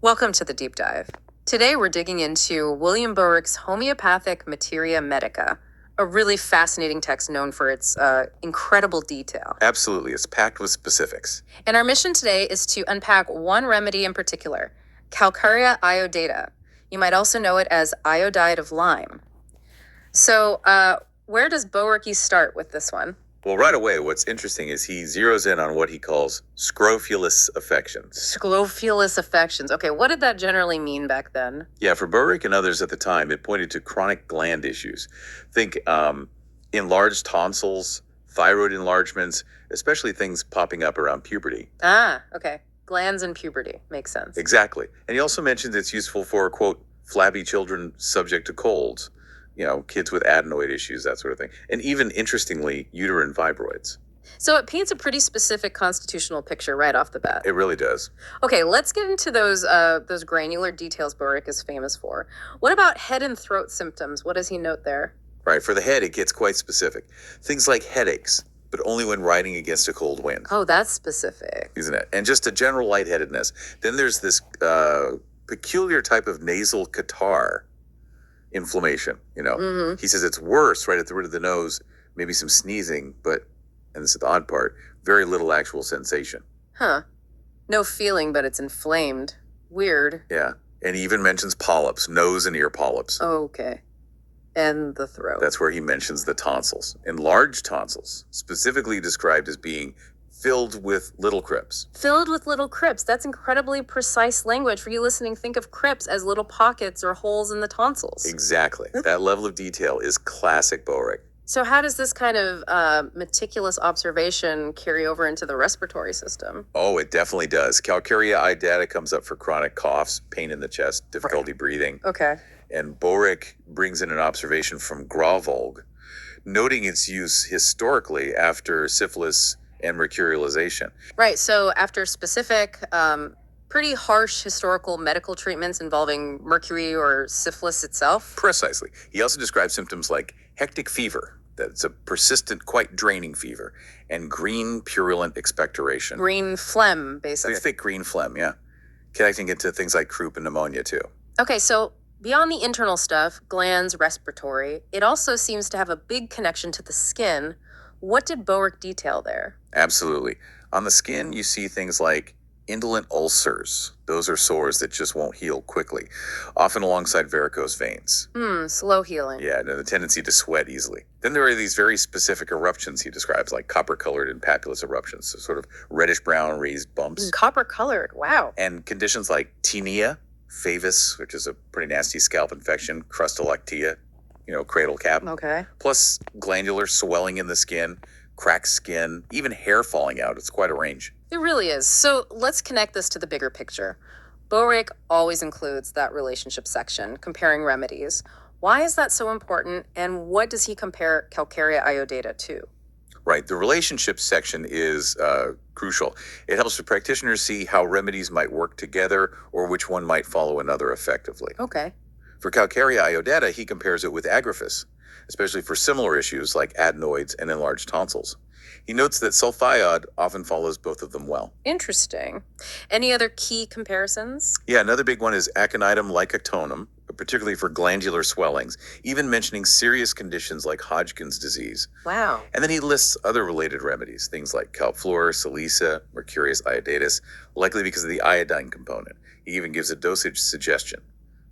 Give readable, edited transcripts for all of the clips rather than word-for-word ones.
Welcome to the deep dive. Today we're digging into William Boericke's Homeopathic Materia Medica, a really fascinating text known for its incredible detail. Absolutely, it's packed with specifics. And our mission today is to unpack one remedy in particular, Calcarea iodata. You might also know it as iodide of lime. So, where does Boericke start with this one? Well, right away, what's interesting is he zeroes in on what he calls scrofulous affections. Scrofulous affections. Okay, what did that generally mean back then? Yeah, for Boericke and others at the time, it pointed to chronic gland issues. Think enlarged tonsils, thyroid enlargements, especially things popping up around puberty. Ah, okay. Glands and puberty. Makes sense. Exactly. And he also mentions it's useful for, quote, flabby children subject to colds, kids with adenoid issues, that sort of thing. And even, interestingly, uterine fibroids. So it paints a pretty specific constitutional picture right off the bat. It really does. Okay, let's get into those granular details Boericke is famous for. What about head and throat symptoms? What does he note there? Right, for the head, it gets quite specific. Things like headaches, but only when riding against a cold wind. Oh, that's specific. Isn't it? And just a general lightheadedness. Then there's this peculiar type of nasal catarrh inflammation, Mm-hmm. He says it's worse right at the root of the nose, maybe some sneezing, but, and this is the odd part, very little actual sensation. Huh. No feeling, but it's inflamed. Weird. Yeah. And he even mentions polyps, nose and ear polyps. Okay. And the throat. That's where he mentions the tonsils. Enlarged tonsils, specifically described as being filled with little crypts. Filled with little crypts. That's incredibly precise language. For you listening, think of crypts as little pockets or holes in the tonsils. Exactly. That level of detail is classic Boericke. So how does this kind of meticulous observation carry over into the respiratory system? Oh, it definitely does. Calcarea iodata comes up for chronic coughs, pain in the chest, difficulty breathing. Okay. And Boericke brings in an observation from Grauwolg, noting its use historically after syphilis and mercurialization. Right. So after specific, pretty harsh historical medical treatments involving mercury or syphilis itself. Precisely. He also describes symptoms like hectic fever, that's a persistent, quite draining fever, and green purulent expectoration. Green phlegm, basically. Thick green phlegm, yeah. Connecting it to things like croup and pneumonia, too. Okay, so beyond the internal stuff, glands, respiratory, it also seems to have a big connection to the skin. What did Boericke detail there? Absolutely. On the skin, you see things like indolent ulcers. Those are sores that just won't heal quickly, often alongside varicose veins. Slow healing. Yeah, and the tendency to sweat easily. Then there are these very specific eruptions he describes, like copper-colored and papulous eruptions, so sort of reddish-brown raised bumps. Copper-colored, wow. And conditions like tinea, favus, which is a pretty nasty scalp infection, crustulactia, cradle cap. Okay. Plus glandular swelling in the skin, cracked skin, even hair falling out. It's quite a range. It really is. So let's connect this to the bigger picture. Boericke always includes that relationship section, comparing remedies. Why is that so important, and what does he compare Calcarea iodata to? Right. The relationship section is crucial. It helps the practitioners see how remedies might work together or which one might follow another effectively. Okay. For Calcarea iodata, he compares it with agraphis, especially for similar issues like adenoids and enlarged tonsils. He notes that sulfiod often follows both of them well. Interesting. Any other key comparisons? Yeah, another big one is aconitum lycoctonum, particularly for glandular swellings, even mentioning serious conditions like Hodgkin's disease. Wow. And then he lists other related remedies, things like calfluor, salisa, mercurius iodatus, likely because of the iodine component. He even gives a dosage suggestion,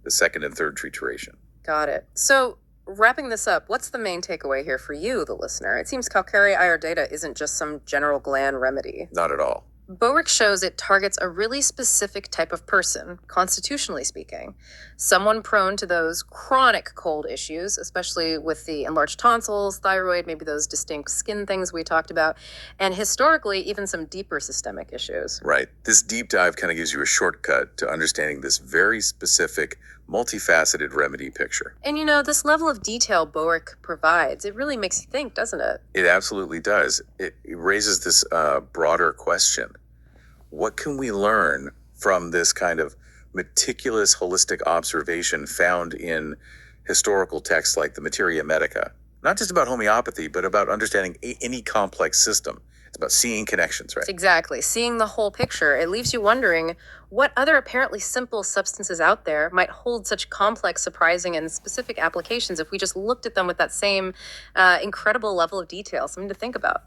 the second and third trituration. Got it. So, wrapping this up, what's the main takeaway here for you, the listener? It seems Calcarea iodata isn't just some general gland remedy. Not at all. Boericke shows it targets a really specific type of person, constitutionally speaking. Someone prone to those chronic cold issues, especially with the enlarged tonsils, thyroid, maybe those distinct skin things we talked about, and historically, even some deeper systemic issues. Right. This deep dive kind of gives you a shortcut to understanding this very specific, multifaceted remedy picture. And this level of detail Boericke provides, it really makes you think, doesn't it? It absolutely does. It raises this broader question. What can we learn from this kind of meticulous, holistic observation found in historical texts like the Materia Medica? Not just about homeopathy, but about understanding any complex system. It's about seeing connections, right? Exactly. Seeing the whole picture, it leaves you wondering what other apparently simple substances out there might hold such complex, surprising, and specific applications if we just looked at them with that same incredible level of detail. Something to think about.